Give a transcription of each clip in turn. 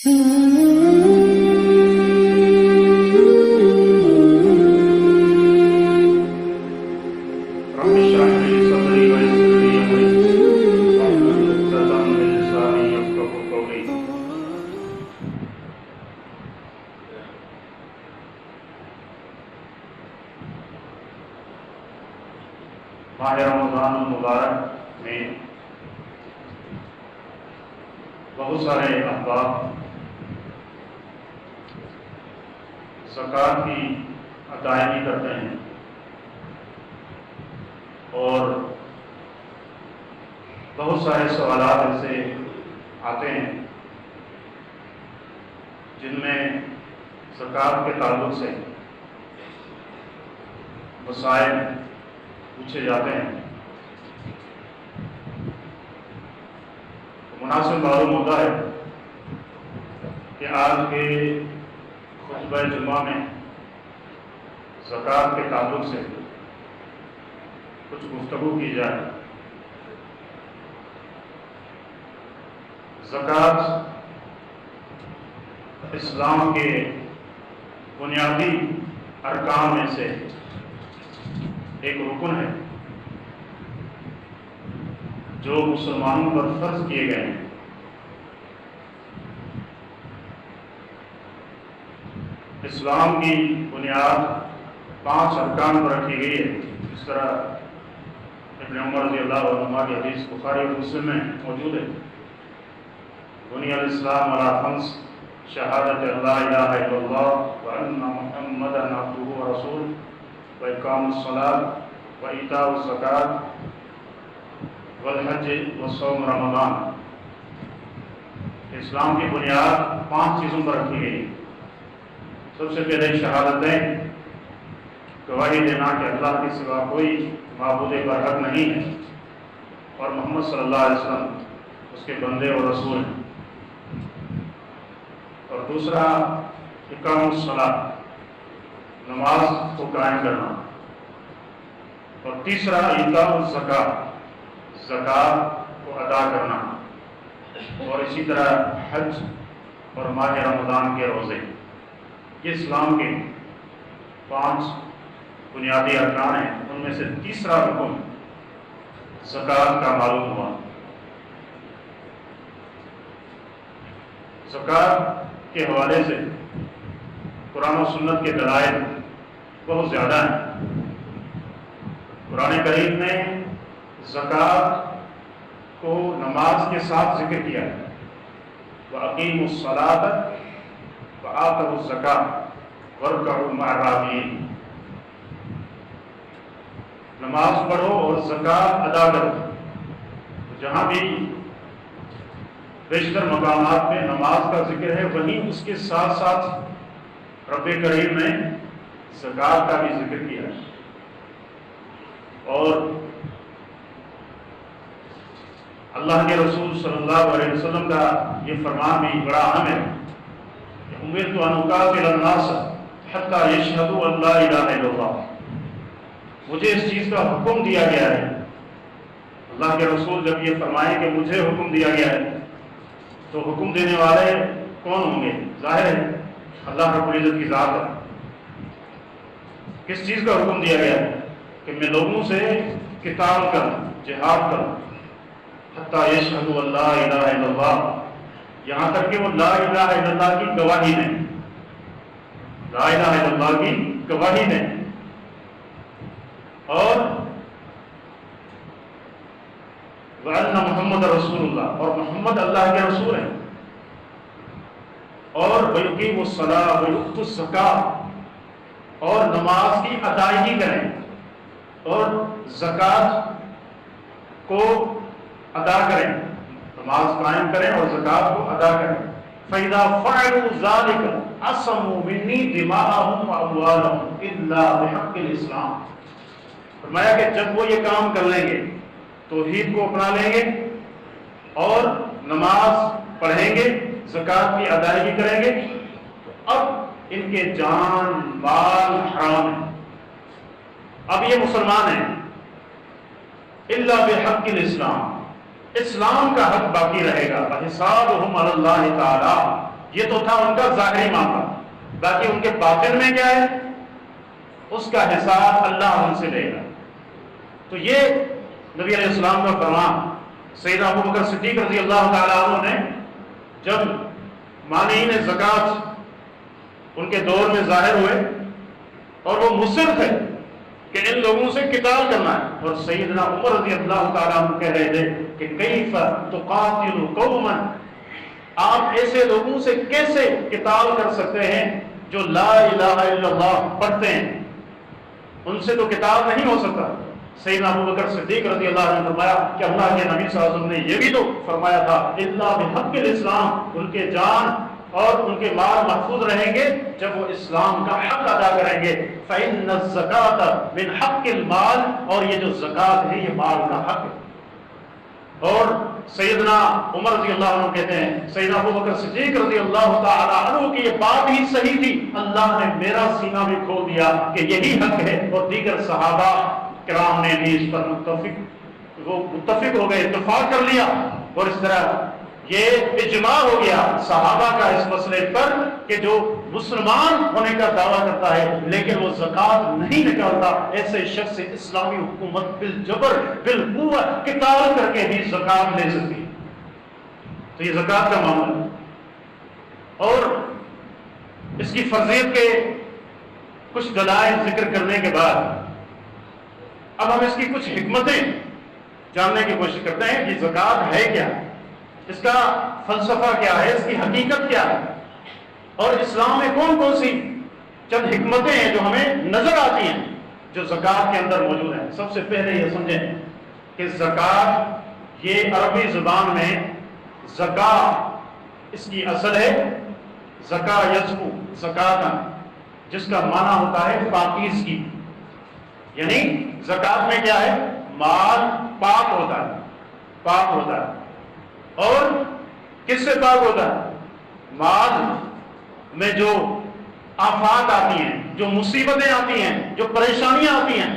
ماہ رمضان المبارک میں بہت سارے احباب زکوٰۃ کی ادائیگی کرتے ہیں اور بہت سارے سوالات ایسے آتے ہیں جن میں زکوٰۃ کے تعلق سے مسائل پوچھے جاتے ہیں۔ مناسب معلوم ہوتا ہے کہ آج کے خطبہ جمعہ میں زکوٰۃ کے تعلق سے کچھ گفتگو کی جائے۔ زکوٰۃ اسلام کے بنیادی ارکان میں سے ایک رکن ہے جو مسلمانوں پر فرض کیے گئے ہیں۔ اسلام کی بنیاد 5 ارکان پر رکھی گئی ہے، اس طرح ابن عمر رضی اللہ عنہ کی حدیث بخاری اور مسلم میں موجود ہے۔ بنی الاسلام علی 5 شہادت لا الہ الا اللہ وان محمدا عبدہ ورسولہ واقام الصلاۃ وایتاء الزکاۃ والحج وصوم رمضان۔ اسلام کی بنیاد 5 چیزوں پر رکھی گئی۔ سب سے پہلے شہادتیں، گواہی دینا کہ اللہ کے سوا کوئی معبود برحق نہیں ہے اور محمد صلی اللہ علیہ وسلم اس کے بندے اور رسول ہیں۔ اور دوسرا اقام الصلاۃ، نماز کو قائم کرنا۔ اور تیسرا ایتاء الزکاۃ، زکوٰۃ کو ادا کرنا۔ اور اسی طرح حج اور ماہ رمضان کے روزے۔ یہ اسلام کے 5 بنیادی ارکان ہیں، ان میں سے تیسرا رکن زکوٰۃ کا معلوم ہوا۔ زکوٰۃ کے حوالے سے قرآن و سنت کے دلائل بہت زیادہ ہیں۔ قرآن کریم نے زکوٰۃ کو نماز کے ساتھ ذکر کیا ہے۔ وَأَقِیمُوا الصَّلَاةَ وَآتُوا الزَّکَاةَ وَارْکَعُوا مَعَ الرَّاکعِینَ۔ نماز پڑھو اور زکوٰۃ ادا کرو۔ جہاں بھی بیشتر مقامات میں نماز کا ذکر ہے، وہیں اس کے ساتھ ساتھ رب کریم نے زکوٰۃ کا بھی ذکر کیا ہے۔ اور اللہ کے رسول صلی اللہ علیہ وسلم کا یہ فرمان بھی بڑا اہم ہے کہ امرت ان اقاتل الناس حتی یشہدوا ان لا الہ الا اللہ۔ مجھے اس چیز کا حکم دیا گیا ہے۔ اللہ کے رسول جب یہ فرمائے کہ مجھے حکم دیا گیا ہے، تو حکم دینے والے کون ہوں گے؟ ظاہر ہے اللہ رب العزت کی ذات ہے۔ کس چیز کا حکم دیا گیا ہے؟ کہ میں لوگوں سے قتال کروں، جہاد کروں، حتی یشہدوا ان لا الہ الا اللہ، یہاں تک کہ وہ لا الہ الا اللہ کی گواہی دیں، لا الہ الا اللہ کی گواہی دیں۔ اور وَأَنَّ مُحَمَّدَ رَسُولُ اللَّهِ، اور محمد اللہ کے رسول ہیں۔ اور وَيُقِيمُوا الصَّلَاةَ وَيُؤْتُوا الزَّکَاةَ، اور نماز کی ادائیگی کریں اور زکوٰۃ کو ادا کریں، نماز قائم کریں اور زکوٰۃ کو ادا کریں۔ فَإِذَا فَعَلُوا ذَلِكَ عَصَمُوا مِنِّي دِمَاءَهُمْ وَأَمْوَالَهُمْ إِلَّا بِحَقِّ الْإِسْلَامِ۔ فرمایا کہ جب وہ یہ کام کر لیں گے، توحید کو اپنا لیں گے اور نماز پڑھیں گے، زکوٰۃ کی ادائیگی کریں گے، تو اب ان کے جان مال حرام ہے، اب یہ مسلمان ہیں۔ الا بحق الاسلام، اسلام کا حق باقی رہے گا۔ فحسابهم علی اللہ تعالی، یہ تو تھا ان کا ظاہری معاملہ، باقی ان کے باطن میں کیا ہے اس کا حساب اللہ ان سے لے گا۔ تو یہ نبی علیہ السلام کا فرمان سیدنا ابو بکر صدیق رضی اللہ تعالیٰ عنہ نے جب مانعین زکوٰۃ ان کے دور میں ظاہر ہوئے اور وہ مصر تھے کہ ان لوگوں سے قتال کرنا ہے، اور سیدنا عمر رضی اللہ تعالیٰ عنہ کہہ رہے تھے کہ کیف تقاتل قوما، آپ ایسے لوگوں سے کیسے قتال کر سکتے ہیں جو لا الہ الا اللہ پڑھتے ہیں، ان سے تو قتال نہیں ہو سکتا۔ سیدنا ابو بکر صدیق رضی اللہ عنہ نے فرمایا کہ اللہ کے نبی صلی اللہ علیہ وسلم نے یہ بھی تو فرمایا تھا الا بحق الاسلام، ان کے جان اور ان کے مال محفوظ رہیں گے جب وہ اسلام کا حق ادا کریں گے۔ فإن الزکاۃ من حق المال، اور یہ جو زکوٰۃ ہے یہ مال کا حق ہے۔ اور سیدنا عمر رضی اللہ عنہ کہتے ہیں سیدنا ابو بکر صدیق رضی اللہ تعالی عنہ کی یہ بات ہی صحیح تھی، اللہ نے میرا سینہ بھی کھول دیا کہ یہی حق ہے، اور دیگر صحابہ کرام نے بھی اس پر متفق ہو گئے، اتفاق کر لیا، اور اس طرح یہ اجماع ہو گیا صحابہ کا اس مسئلے پر کہ جو مسلمان ہونے کا دعویٰ کرتا ہے لیکن وہ زکوٰۃ نہیں نکالتا، ایسے شخص سے اسلامی حکومت بالجبر بالقوت قتال کر کے بھی زکوٰۃ لے سکتی ہے۔ تو یہ زکوٰۃ کا معاملہ ہے، اور اس کی فرضیت کے کچھ دلائل ذکر کرنے کے بعد اب ہم اس کی کچھ حکمتیں جاننے کی کوشش کرتے ہیں کہ زکوٰۃ ہے کیا، اس کا فلسفہ کیا ہے، اس کی حقیقت کیا ہے، اور اسلام میں کون کون سی چند حکمتیں ہیں جو ہمیں نظر آتی ہیں جو زکوٰۃ کے اندر موجود ہیں۔ سب سے پہلے یہ سمجھیں کہ زکوٰۃ یہ عربی زبان میں زکا اس کی اصل ہے زکا یزکو زکاتن، جس کا معنی ہوتا ہے پاکیزگی، یعنی زکوٰۃ میں کیا ہے مال پاک ہوتا ہے، پاک ہوتا ہے، اور کس سے پاک ہوتا ہے؟ مال میں جو آفات آتی ہیں، جو مصیبتیں آتی ہیں، جو پریشانیاں آتی ہیں،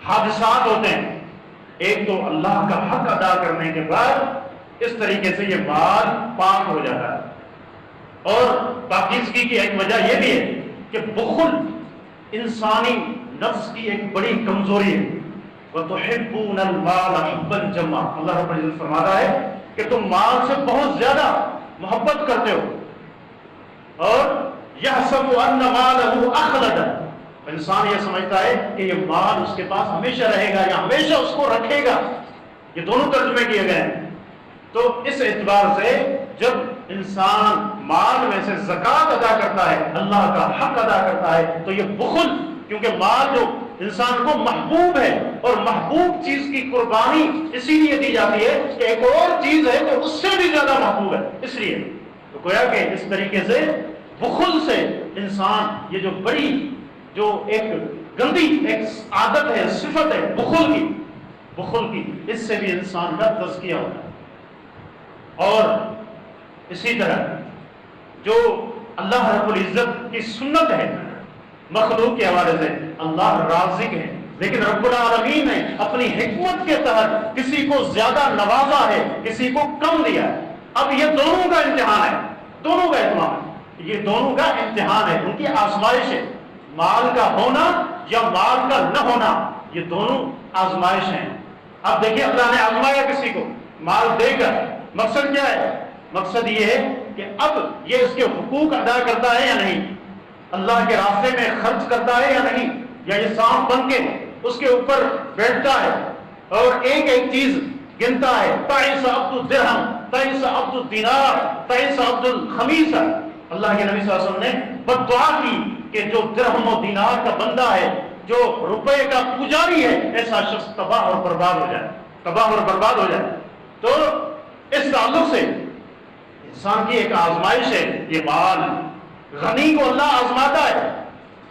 حادثات ہوتے ہیں، ایک تو اللہ کا حق ادا کرنے کے بعد اس طریقے سے یہ مال پاک ہو جاتا ہے۔ اور پاکیزگی کی ایک وجہ یہ بھی ہے کہ بخل انسانی نفس کی ایک بڑی کمزوری ہے، وَتُحِبُّونَ الْمَالَ حُبًّا جَمًّا، اللہ رب العزت فرماتا ہے کہ تم مال سے بہت زیادہ محبت کرتے ہو، اور يَحْسَبُ أَنَّ مَالَهُ أَخْلَدَ، انسان یہ سمجھتا ہے کہ یہ مال اس کے پاس ہمیشہ رہے گا یا ہمیشہ اس کو رکھے گا، یہ دونوں ترجمے کیے گئے ہیں۔ تو اس اعتبار سے جب انسان مال میں سے زکوٰۃ ادا کرتا ہے، اللہ کا حق ادا کرتا ہے، تو یہ بخل، کیونکہ مال جو انسان کو محبوب ہے، اور محبوب چیز کی قربانی اسی لیے دی جاتی ہے کہ ایک اور چیز ہے جو اس سے بھی زیادہ محبوب ہے، اس لیے تو گویا کہ اس طریقے سے بخل سے انسان یہ جو بڑی جو ایک گندی ایک عادت ہے، صفت ہے بخل کی، اس سے بھی انسان کا تزکیہ ہوتا ہے۔ اور اسی طرح جو اللہ رب العزت کی سنت ہے مخلوق کے حوالے سے، اللہ رازق ہے، لیکن رب العالمین نے اپنی حکمت کے تحت کسی کو زیادہ نوازا ہے، کسی کو کم دیا ہے۔ اب یہ دونوں کا امتحان ہے، دونوں کا اہتمام ہے، یہ دونوں کا امتحان ہے، ان کی آزمائش ہے، مال کا ہونا یا مال کا نہ ہونا، یہ دونوں آزمائش ہیں۔ اب دیکھیں اللہ نے آزمایا کسی کو مال دے کر، مقصد کیا ہے؟ مقصد یہ ہے کہ اب یہ اس کے حقوق ادا کرتا ہے یا نہیں، اللہ کے راستے میں خرچ کرتا ہے یا نہیں، یا یہ سانپ بن کے اس کے اوپر بیٹھتا ہے اور ایک ایک چیز گنتا ہے، تعس عبد الدرہم، تعس عبد الدینار، تعس عبد الخمیس۔ اللہ کے نبی صلی اللہ علیہ وسلم نے بد دعا کی کہ جو درہم و دینار کا بندہ ہے، جو روپے کا پجاری ہے، ایسا شخص تباہ اور برباد ہو جائے، تباہ اور برباد ہو جائے۔ تو اس تعلق سے انسان کی ایک آزمائش ہے یہ مال۔ غنی کو اللہ آزماتا ہے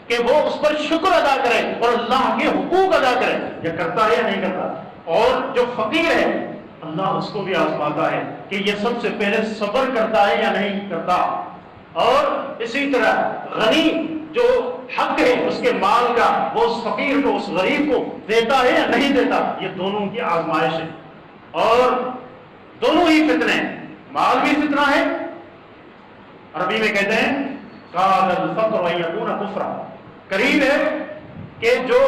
کہ وہ اس پر شکر ادا کرے اور اللہ کے حقوق ادا کرے، یہ کرتا ہے یا نہیں کرتا۔ اور جو فقیر ہے اللہ اس کو بھی آزماتا ہے کہ یہ سب سے پہلے صبر کرتا ہے یا نہیں کرتا۔ اور اسی طرح غنی جو حق ہے اس کے مال کا وہ اس فقیر کو، اس غریب کو دیتا ہے یا نہیں دیتا، یہ دونوں کی آزمائش ہے۔ اور دونوں ہی فتنے ہیں، مال بھی فتنہ ہے عربی میں کہتے ہیں قاد الفقر ان یکون کفرا، قریب ہے کہ جو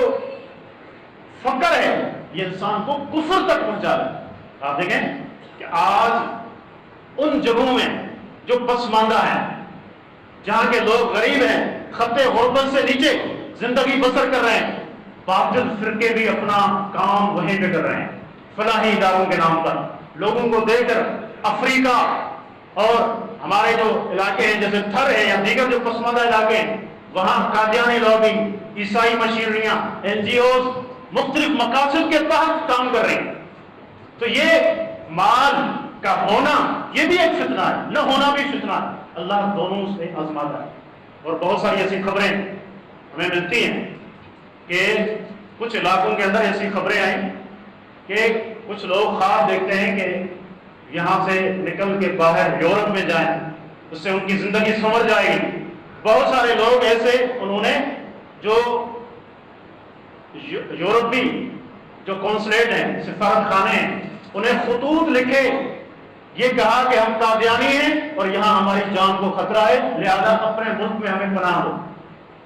فقر ہے یہ انسان کو کفر تک پہنچا دے۔ آپ دیکھیں کہ آج ان جگہوں میں جو پسماندہ ہیں، جہاں کے لوگ غریب ہیں، خط غربت سے نیچے زندگی بسر کر رہے ہیں، باطل فرقے بھی اپنا کام وہیں پہ کر رہے ہیں، فلاحی اداروں کے نام پر لوگوں کو دے کر افریقہ اور ہمارے جو علاقے ہیں جیسے تھر ہے یا دیگر جو پسماندہ علاقے ہیں، وہاں قادیانی لابی، عیسائی مشینریاں، NGOs مختلف مقاصد کے تحت کام کر رہے ہیں۔ تو یہ مال کا ہونا یہ بھی ایک فتنہ ہے، نہ ہونا بھی فتنہ ہے، اللہ دونوں سے آزماتا ہے۔ اور بہت ساری ایسی خبریں ہمیں ملتی ہیں کہ کچھ علاقوں کے اندر ایسی خبریں آئیں کہ کچھ لوگ خواب دیکھتے ہیں کہ یہاں سے نکل کے باہر یورپ میں جائیں، اس سے ان کی زندگی سنور جائے گی۔ بہت سارے لوگ ایسے انہوں نے جو یورپی جو کونسلیٹ ہیں، سفارت خانے ہیں، انہیں خطوط لکھے، یہ کہا کہ ہم قادیانی ہیں اور یہاں ہماری جان کو خطرہ ہے، لہذا اپنے ملک میں ہمیں پناہ دو۔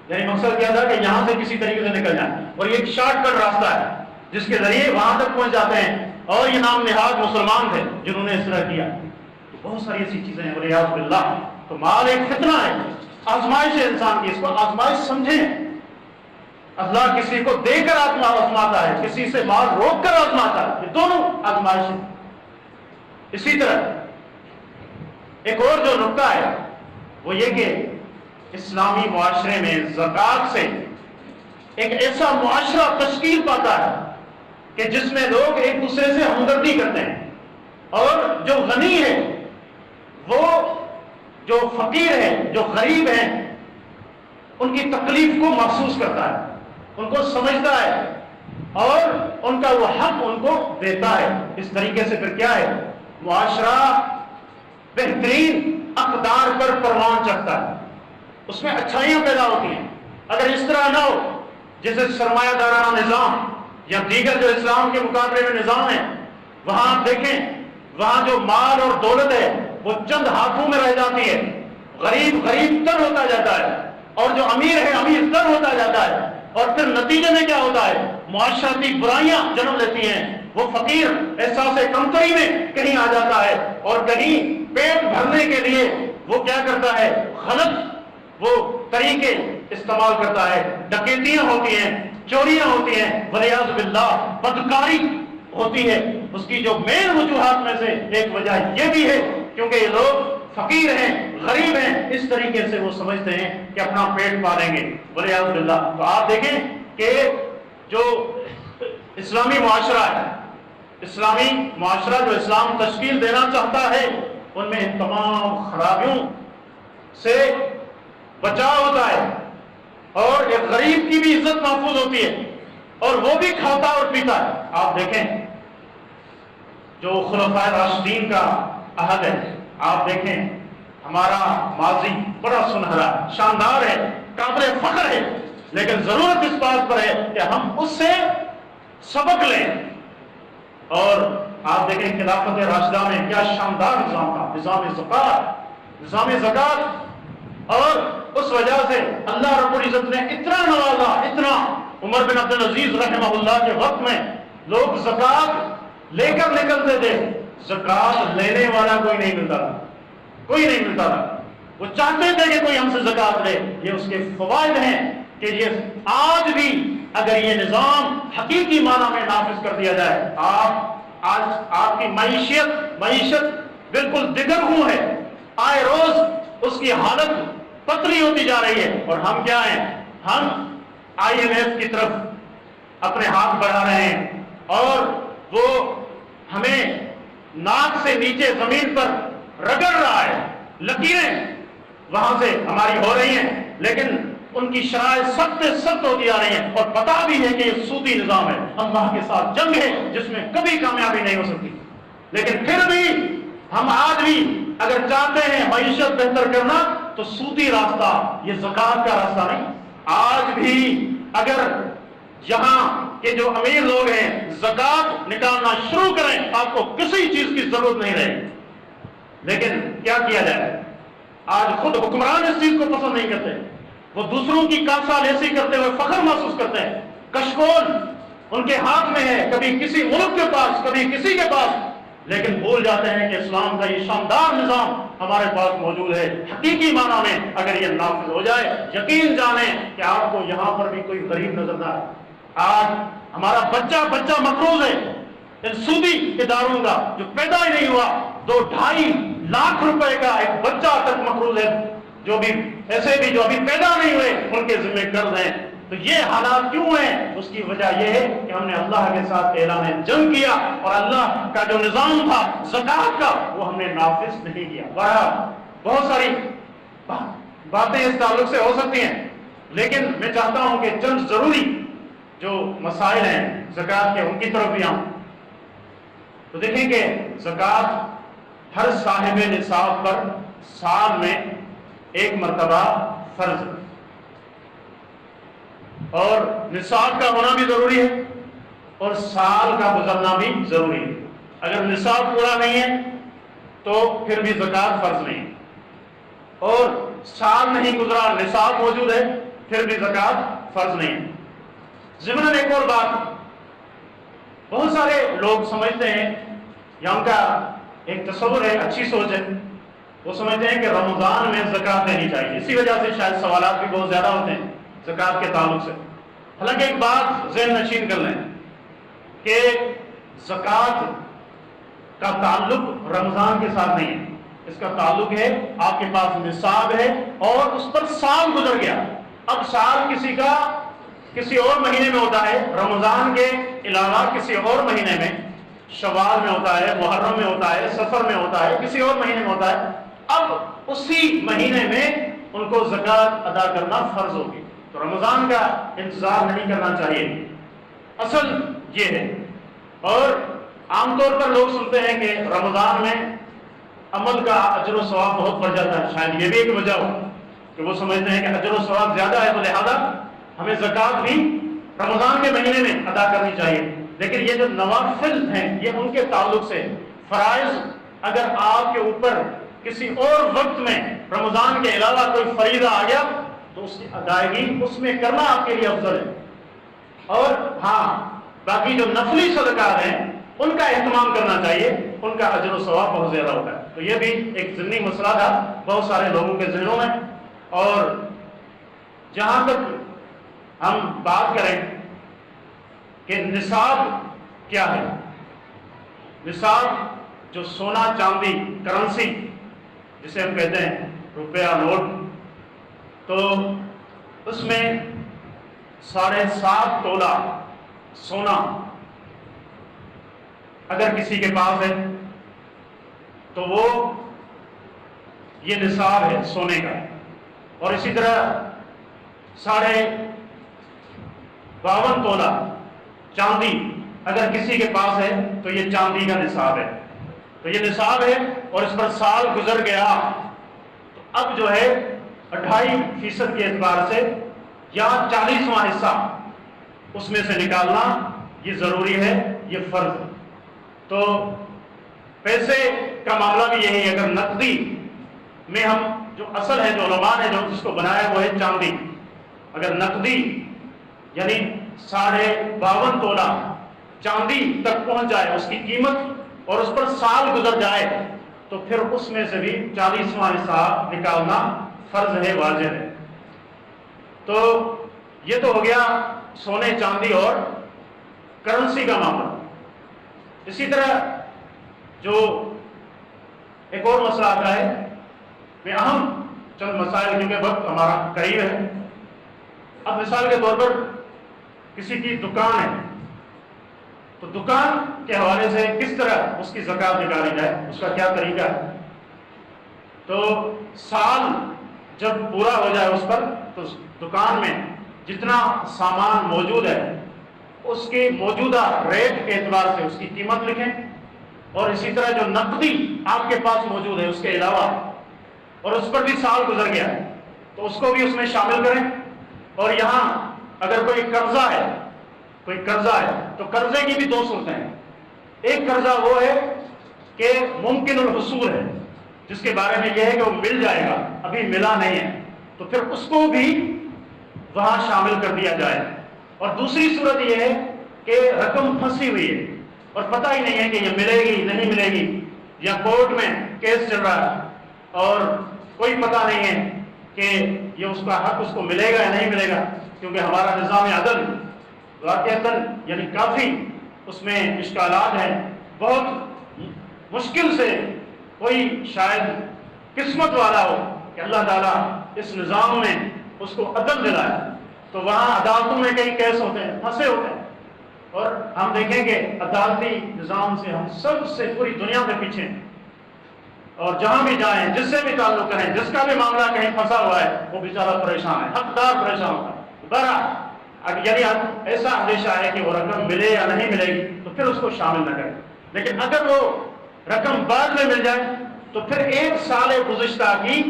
یعنی مقصد کیا تھا کہ یہاں سے کسی طریقے سے نکل جائیں، اور یہ ایک شارٹ کٹ راستہ ہے جس کے ذریعے وہاں تک پہنچ جاتے ہیں، اور یہ نام نہاد مسلمان تھے جنہوں نے اس طرح کیا۔ تو بہت ساری ایسی چیزیں ہیں، والعیاذ باللہ۔ تو مال ایک فتنہ ہے، آزمائش ہے انسان کی، اس کو آزمائش سمجھیں۔ اللہ کسی کو دے کر آزماتا ہے، کسی سے مال روک کر آزماتا ہے، یہ دونوں آزمائش ہیں۔ اسی طرح ایک اور جو نقطہ ہے وہ یہ کہ اسلامی معاشرے میں زکوٰۃ سے ایک ایسا معاشرہ تشکیل پاتا ہے کہ جس میں لوگ ایک دوسرے سے ہمدردی کرتے ہیں، اور جو غنی ہے وہ جو فقیر ہے، جو غریب ہیں، ان کی تکلیف کو محسوس کرتا ہے، ان کو سمجھتا ہے، اور ان کا وہ حق ان کو دیتا ہے۔ اس طریقے سے پھر کیا ہے، معاشرہ بہترین اقدار پر پروان چڑھتا ہے، اس میں اچھائیاں پیدا ہوتی ہیں۔ اگر اس طرح نہ ہو جیسے سرمایہ دارانہ نظام یا دیگر جو اسلام کے مقابلے میں نظام ہے، وہاں آپ دیکھیں وہاں جو مال اور دولت ہے وہ چند ہاتھوں میں رہ جاتی ہے، غریب غریب تر ہوتا جاتا ہے، اور جو امیر ہے امیر تر ہوتا جاتا ہے، اور پھر نتیجے میں کیا ہوتا ہے، معاشرتی برائیاں جنم لیتی ہیں۔ وہ فقیر احساس کمتری میں کہیں آ جاتا ہے، اور کہیں پیٹ بھرنے کے لیے وہ کیا کرتا ہے، غلط وہ طریقے استعمال کرتا ہے، ڈکیتیاں ہوتی ہیں، چوریاں ہوتی ہیں، والعیاذ باللہ، بدکاری ہوتی ہے۔ اس کی جو مین وجوہات میں سے ایک وجہ یہ بھی ہے کیونکہ یہ لوگ فقیر ہیں، غریب ہیں، اس طریقے سے وہ سمجھتے ہیں کہ اپنا پیٹ پالیں گے، والعیاذ باللہ۔ تو آپ دیکھیں کہ جو اسلامی معاشرہ ہے، اسلامی معاشرہ جو اسلام تشکیل دینا چاہتا ہے، ان میں ان تمام خرابیوں سے بچاؤ ہوتا ہے، اور ایک غریب کی بھی عزت محفوظ ہوتی ہے، اور وہ بھی کھاتا اور پیتا ہے۔ آپ دیکھیں جو خلفائے راشدین کا عہد ہے، آپ دیکھیں ہمارا ماضی بڑا سنہرا شاندار ہے، قابل فخر ہے، لیکن ضرورت اس بات پر ہے کہ ہم اس سے سبق لیں۔ اور آپ دیکھیں خلافت راشدہ میں کیا شاندار نظام تھا، نظام زکوٰۃ، اور اس وجہ سے اللہ رب العزت نے اتنا نوازا، اتنا۔ عمر بن عبد العزیز رحمہ اللہ کے وقت میں لوگ زکوٰۃ لے کر نکلتے تھے، زکوٰۃ لینے والا کوئی نہیں ملتا تھا، کوئی نہیں ملتا تھا۔ وہ چاہتے تھے کہ کوئی ہم سے زکوٰۃ لے۔ یہ اس کے فوائد ہیں کہ یہ آج بھی اگر یہ نظام حقیقی معنی میں نافذ کر دیا جائے، آج آپ کی معیشت بالکل دگرگوں ہے، آئے روز اس کی حالت پتلی ہوتی جا رہی ہے، اور ہم کیا ہیں، ہم IMF کی طرف اپنے ہاتھ بڑھا رہے ہیں، اور وہ ہمیں ناک سے نیچے زمین پر رگڑ رہا ہے، لکیریں وہاں سے ہماری ہو رہی ہیں، لیکن ان کی شرائط سخت سخت ہوتی آ رہی ہیں، اور پتا بھی ہے کہ یہ سودی نظام ہے، اللہ کے ساتھ جنگ ہے جس میں کبھی کامیابی نہیں ہو سکتی۔ لیکن پھر بھی ہم آج بھی اگر چاہتے ہیں معیشت بہتر کرنا تو سودی راستہ، یہ زکوٰۃ کا راستہ نہیں۔ آج بھی اگر یہاں کے جو امیر لوگ ہیں زکوٰۃ نکالنا شروع کریں، آپ کو کسی چیز کی ضرورت نہیں رہے۔ لیکن کیا کیا جائے، آج خود حکمران اس چیز کو پسند نہیں کرتے، وہ دوسروں کی کاسالیسی کرتے ہوئے فخر محسوس کرتے ہیں، کشکول ان کے ہاتھ میں ہے، کبھی کسی ملک کے پاس، کبھی کسی کے پاس، لیکن بھول جاتے ہیں کہ اسلام کا یہ شاندار نظام ہمارے پاس موجود ہے۔ حقیقی معنی میں اگر یہ نافذ ہو جائے، یقین جانیں کہ آپ کو یہاں پر بھی کوئی غریب نظر نہ آئے۔ آج ہمارا بچہ مقروض ہے ان سودی اداروں کا، جو پیدا ہی نہیں ہوا، 2-2.5 لاکھ روپے کا ایک بچہ تک مقروض ہے، جو بھی ایسے بھی جو ابھی پیدا نہیں ہوئے ان کے ذمہ قرض ہیں۔ تو یہ حالات کیوں ہیں؟ اس کی وجہ یہ ہے کہ ہم نے اللہ کے ساتھ اعلان جنگ کیا، اور اللہ کا جو نظام تھا زکوٰۃ کا وہ ہم نے نافذ نہیں کیا۔ بہت ساری باتیں اس تعلق سے ہو سکتی ہیں، لیکن میں چاہتا ہوں کہ چند ضروری جو مسائل ہیں زکوٰۃ کے ان کی طرف بھی آؤں۔ تو دیکھیں کہ زکوٰۃ ہر صاحب نصاب پر سال میں ایک مرتبہ فرض ہے، اور نصاب کا ہونا بھی ضروری ہے اور سال کا گزرنا بھی ضروری ہے۔ اگر نصاب پورا نہیں ہے تو پھر بھی زکوٰۃ فرض نہیں ہے، اور سال نہیں گزرا نصاب موجود ہے پھر بھی زکوٰۃ فرض نہیں ہے۔ ضمناً ایک اور بات، بہت سارے لوگ سمجھتے ہیں یا ان کا ایک تصور ہے، اچھی سوچ ہے، وہ سمجھتے ہیں کہ رمضان میں زکوٰۃ دینی چاہیے، اسی وجہ سے شاید سوالات بھی بہت زیادہ ہوتے ہیں زکوٰۃ کے تعلق سے۔ حالانکہ ایک بات ذہن نشین کر لیں کہ زکوٰۃ کا تعلق رمضان کے ساتھ نہیں ہے، اس کا تعلق ہے آپ کے پاس نصاب ہے اور اس پر سال گزر گیا۔ اب سال کسی کا کسی اور مہینے میں ہوتا ہے، رمضان کے علاوہ کسی اور مہینے میں، شوال میں ہوتا ہے، محرم میں ہوتا ہے، سفر میں ہوتا ہے، کسی اور مہینے میں ہوتا ہے۔ اب اسی مہینے میں ان کو زکوٰۃ ادا کرنا فرض ہوگی، تو رمضان کا انتظار نہیں کرنا چاہیے، اصل یہ ہے۔ اور عام طور پر لوگ سنتے ہیں کہ رمضان میں عمل کا اجر و ثواب بہت بڑھ جاتا ہے، شاید یہ بھی ایک وجہ ہو کہ وہ سمجھتے ہیں کہ اجر و ثواب زیادہ ہے، تو لہذا ہمیں زکوٰۃ بھی رمضان کے مہینے میں ادا کرنی چاہیے۔ لیکن یہ جو نوافل ہیں یہ ان کے تعلق سے، فرائض اگر آپ کے اوپر کسی اور وقت میں رمضان کے علاوہ کوئی فریضہ آ گیا تو اس کی ادائیگی اس میں کرنا آپ کے لیے افضل ہے۔ اور ہاں باقی جو نفلی صدقات ہیں ان کا اہتمام کرنا چاہیے، ان کا اجر و ثواب بہت زیادہ ہوتا ہے۔ تو یہ بھی ایک ضمنی مسئلہ تھا بہت سارے لوگوں کے ذہنوں میں۔ اور جہاں تک ہم بات کریں کہ نصاب کیا ہے، نصاب جو سونا چاندی کرنسی جسے ہم کہتے ہیں روپیہ نوٹ، تو اس میں 7.5 تولہ سونا اگر کسی کے پاس ہے تو وہ یہ نصاب ہے سونے کا، اور اسی طرح 52.5 تولہ چاندی اگر کسی کے پاس ہے تو یہ چاندی کا نصاب ہے۔ تو یہ نصاب ہے اور اس پر سال گزر گیا تو اب جو ہے 2.5% کے اعتبار سے یا 40واں حصہ اس میں سے نکالنا یہ ضروری ہے، یہ فرض ہے۔ تو پیسے کا معاملہ بھی یہی ہے، اگر نقدی میں ہم جو اصل ہے جو علماء نے جو جس کو بنایا وہ ہے چاندی، اگر نقدی یعنی 52.5 تولہ چاندی تک پہنچ جائے اس کی قیمت اور اس پر سال گزر جائے تو پھر اس میں سے بھی 40واں حصہ نکالنا فرض ہے، واجب ہے۔ تو یہ تو ہو گیا سونے چاندی اور کرنسی کا معاملہ۔ اسی طرح جو ایک اور مسئلہ آتا ہے، میں اہم چند مسائل کیونکہ وقت ہمارا قریب ہے۔ اب مثال کے طور پر کسی کی دکان ہے تو دکان کے حوالے سے کس طرح اس کی زکوٰۃ نکالی جائے، اس کا کیا طریقہ ہے؟ تو سال جب پورا ہو جائے اس پر تو دکان میں جتنا سامان موجود ہے اس کی موجودہ ریٹ کے اعتبار سے اس کی قیمت لکھیں، اور اسی طرح جو نقدی آپ کے پاس موجود ہے اس کے علاوہ اور اس پر بھی سال گزر گیا ہے تو اس کو بھی اس میں شامل کریں۔ اور یہاں اگر کوئی قرضہ ہے تو قرضے کی بھی 2 صورتیں ہیں۔ ایک قرضہ وہ ہے کہ ممکن الحصول ہے، جس کے بارے میں یہ ہے کہ وہ مل جائے گا، ابھی ملا نہیں ہے، تو پھر اس کو بھی وہاں شامل کر دیا جائے۔ اور دوسری صورت یہ ہے کہ رقم پھنسی ہوئی ہے اور پتہ ہی نہیں ہے کہ یہ ملے گی نہیں ملے گی، یا کورٹ میں کیس چل رہا ہے اور کوئی پتہ نہیں ہے کہ یہ اس کا حق اس کو ملے گا یا نہیں ملے گا، کیونکہ ہمارا نظام عدل واقعتاً یعنی کافی اس میں اشکالات ہیں۔ بہت مشکل سے کوئی شاید قسمت والا ہو کہ اللہ تعالیٰ اس نظام میں اس کو عدل دلائے، تو وہاں عدالتوں میں کئی کیس ہوتے ہیں، پھنسے ہوتے ہیں، اور ہم دیکھیں گے عدالتی نظام سے ہم سب سے پوری دنیا میں پیچھے ہیں، اور جہاں بھی جائیں جس سے بھی تعلق کریں، جس کا بھی معاملہ کہیں پھنسا ہوا ہے وہ بیچارہ پریشان ہے، حقدار پریشان ہوتا ہے۔ برا یعنی ایسا اندیشہ ہے کہ وہ رقم ملے یا نہیں ملے گی تو پھر اس کو شامل نہ کریں، لیکن اگر وہ رقم بعد میں مل جائے تو پھر 1 سال گزشتہ کی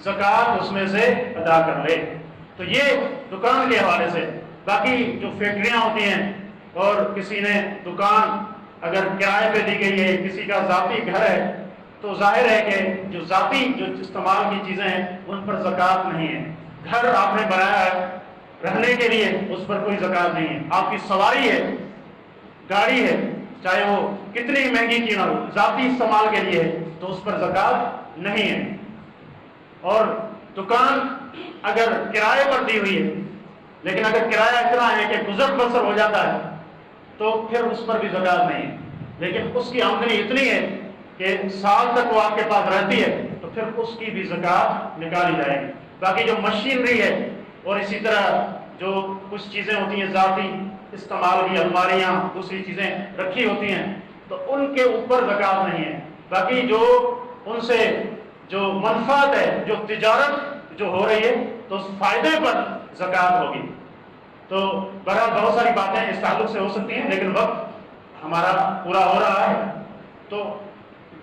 زکوٰۃ اس میں سے ادا کر لے۔ تو یہ دکان کے حوالے سے۔ باقی جو فیکٹریاں ہوتی ہیں اور کسی نے دکان اگر کرائے پہ دی گئی ہے، کسی کا ذاتی گھر ہے، تو ظاہر ہے کہ جو ذاتی جو استعمال کی چیزیں ہیں ان پر زکوٰۃ نہیں ہے۔ گھر آپ نے بنایا ہے رہنے کے لیے، اس پر کوئی زکوٰۃ نہیں ہے۔ آپ کی سواری ہے، گاڑی ہے، چاہے وہ کتنی مہنگی کی نہ ہو، ذاتی استعمال کے لیے ہے تو اس پر زکوٰۃ نہیں ہے۔ اور دکان اگر کرائے پر دی ہوئی ہے، لیکن اگر کرایہ اتنا ہے کہ گزر بسر ہو جاتا ہے تو پھر اس پر بھی زکوٰۃ نہیں ہے، لیکن اس کی آمدنی اتنی ہے کہ سال تک وہ آپ کے پاس رہتی ہے تو پھر اس کی بھی زکوٰۃ نکالی جائے گی۔ باقی جو مشینری ہے اور اسی طرح جو کچھ چیزیں ہوتی ہیں ذاتی استعمال کی، الماریاں دوسری چیزیں رکھی ہوتی ہیں، تو ان کے اوپر زکوٰۃ نہیں ہے۔ باقی جو ان سے جو منفعت ہے، جو تجارت جو ہو رہی ہے، تو اس فائدے پر زکوٰۃ ہوگی۔ تو بہرحال بہت ساری باتیں اس تعلق سے ہو سکتی ہیں، لیکن وقت ہمارا پورا ہو رہا ہے۔ تو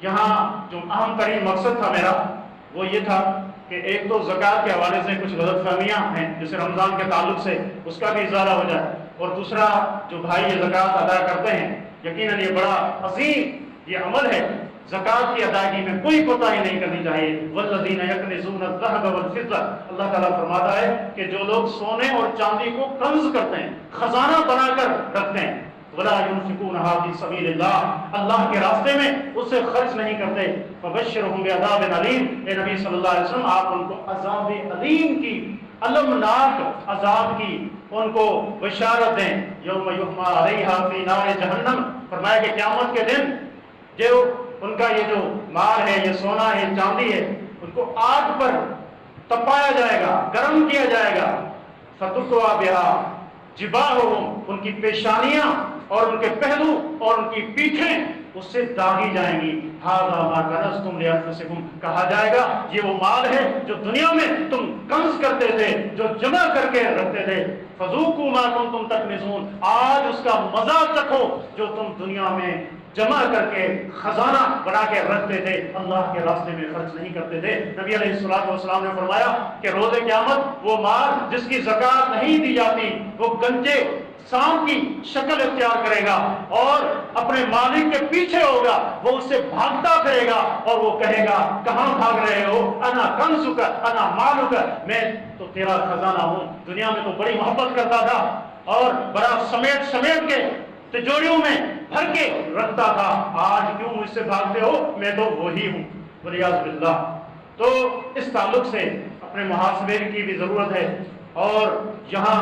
یہاں جو اہم ترین مقصد تھا میرا وہ یہ تھا کہ ایک تو زکوٰۃ کے حوالے سے کچھ غلط فہمیاں ہیں جیسے رمضان کے تعلق سے، اس کا بھی ازالہ ہو جائے، اور دوسرا جو بھائی یہ زکوٰۃ ادا کرتے ہیں، یقیناً یہ بڑا عظیم یہ عمل ہے۔ زکوٰۃ کی ادائیگی میں کوئی کوتاہی نہیں کرنی چاہیے۔ والذین یکنزون الذھب والفضہ، اللہ تعالیٰ فرماتا ہے کہ جو لوگ سونے اور چاندی کو کنز کرتے ہیں، خزانہ بنا کر رکھتے ہیں، ولا ينفقونها في سبيل اللہ، اللہ کے راستے میں اسے خرچ نہیں کرتے، فبشرهم بعذاب علیم، اے نبی صلی اللہ علیہ وسلم آپ ان کو عذاب علیم کی، المناک عذاب کی ان کو بشارت دیں۔ یوم یحمى علیہا فی نار جہنم، فرمایا کہ قیامت کے دن جو ان کا یہ جو مال ہے، یہ سونا ہے، چاندی ہے، ان کو آگ پر تپایا جائے گا، گرم کیا جائے گا، فتقوی بہا جباہہم، ان کی پیشانیاں اور ان کے پہلو اور ان کی پیٹھیں اس سے داغی جائیں گی۔ ھذا ما کنزتم لانفسکم، کہا جائے گا یہ وہ مال ہے جو دنیا میں تم کنز کرتے تھے، جو جمع کر کے رکھتے تھے، فذوقوا ما کنتم تکنزون، آج اس کا مزہ چکھو جو تم دنیا میں جمع کر کے خزانہ بنا کے رکھتے تھے، اللہ کے راستے میں خرچ نہیں کرتے تھے۔ نبی علیہ السلام نے فرمایا کہ روز قیامت وہ مال جس کی زکوٰۃ نہیں دی جاتی وہ گنجے سانپ کی شکل اختیار کرے گا اور اپنے مالک کے پیچھے ہوگا، وہ اس سے بھاگتا پھرے گا اور وہ کہے گا کہاں بھاگ رہے ہو؟ انا کنزک انا مالک، میں تو تیرا خزانہ ہوں، دنیا میں تو بڑی محبت کرتا تھا اور بڑا سمیٹ سمیٹ کے تجوریوں میں بھر کے رکھتا تھا، آج کیوں مجھ سے بھاگتے ہو؟ میں تو وہی ہوں، والعیاذ باللہ۔ تو اس تعلق سے اپنے محاسبے کی بھی ضرورت ہے، اور یہاں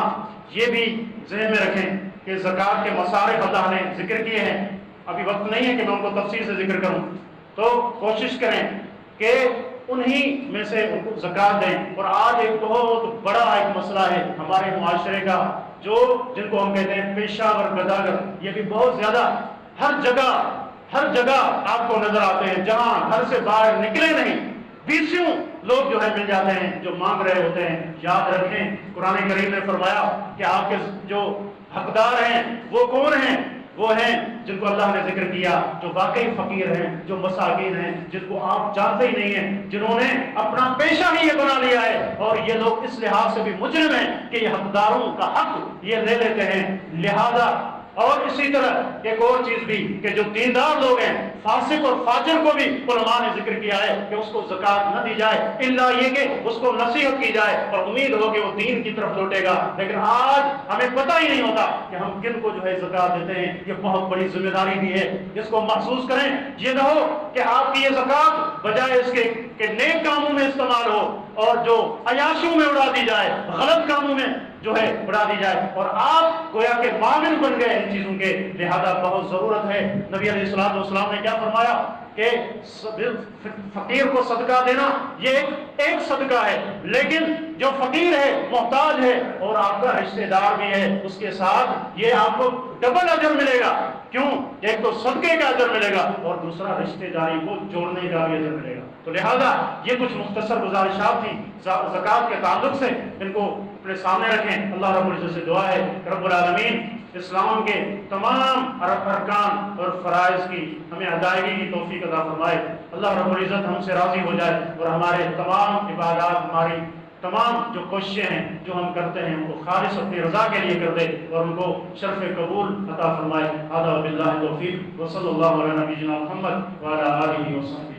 یہ بھی ذہن میں رکھیں کہ زکوٰۃ کے مصارف اللہ نے ذکر کیے ہیں، ابھی وقت نہیں ہے کہ میں ان کو تفصیل سے ذکر کروں، تو کوشش کریں کہ انہی میں سے ان کو زکوٰۃ دیں۔ اور آج ایک بہت بڑا ایک مسئلہ ہے ہمارے معاشرے کا، جو جن کو ہم کہتے ہیں پیشہ ور گداگر، یہ بھی بہت زیادہ ہر جگہ آپ کو نظر آتے ہیں، جہاں گھر سے باہر نکلے نہیں بیسیوں لوگ جو ہے مل جاتے ہیں جو مانگ رہے ہوتے ہیں۔ یاد رکھیں قرآن کریم نے فرمایا کہ آپ کے جو حقدار ہیں وہ کون ہیں؟ وہ ہیں جن کو اللہ نے ذکر کیا جو واقعی فقیر ہیں، جو مساکین ہیں، جن کو آپ جانتے ہی نہیں ہیں، جنہوں نے اپنا پیشہ ہی یہ بنا لیا ہے، اور یہ لوگ اس لحاظ سے بھی مجرم ہیں کہ یہ حقداروں کا حق یہ لے لیتے ہیں، لہذا اور اسی طرح ایک اور چیز بھی کہ جو دیندار لوگ ہیں فاسق اور فاجر کو بھی علماء نے ذکر کیا ہے کہ اس کو زکوٰۃ نہ دی جائے الا یہ کہ اس کو نصیحت کی جائے اور امید ہو کہ وہ دین کی طرف لوٹے گا. لیکن آج ہمیں پتہ ہی نہیں ہوتا کہ ہم کن کو جو ہے زکوٰۃ دیتے ہیں. یہ بہت بڑی ذمہ داری بھی ہے جس کو محسوس کریں. یہ نہ ہو کہ آپ کی یہ زکوٰۃ بجائے اس کے کہ نیک کاموں میں استعمال ہو اور جو عیاشیوں میں اڑا دی جائے, غلط کاموں میں جو ہے اڑا دی جائے, اور آپ گویا کہ معاون بن گئے ان چیزوں کے. لہذا بہت ضرورت ہے. نبی علیہ الصلوۃ والسلام نے کیا فرمایا کہ فقیر کو صدقہ دینا یہ ایک صدقہ ہے, لیکن جو فقیر ہے, محتاج ہے اور آپ کا رشتہ دار بھی ہے, اس کے ساتھ یہ آپ کو ڈبل اجر ملے گا. کیوں؟ ایک تو صدقے کا اجر ملے گا اور دوسرا رشتہ داری کو جوڑنے کا بھی اجر ملے گا. تو لہذا یہ کچھ مختصر گزارشات تھیں زکوٰۃ کے تعلق سے, ان کو اپنے سامنے رکھیں. اللہ رب العزت سے دعا ہے کہ رب العالمین اسلام کے تمام ارکان اور فرائض کی ہمیں ادائیگی کی توفیق عطا فرمائے. اللہ رب العزت ہم سے راضی ہو جائے اور ہمارے تمام عبادات, ہماری تمام جو کوششیں ہیں جو ہم کرتے ہیں ان کو خالص اپنی رضا کے لیے کر دے اور ان کو شرف قبول عطا فرمائے. هذا وبالله التوفیق وصلی اللہ علی نبینا محمد وعلی آلہ وصحبہ.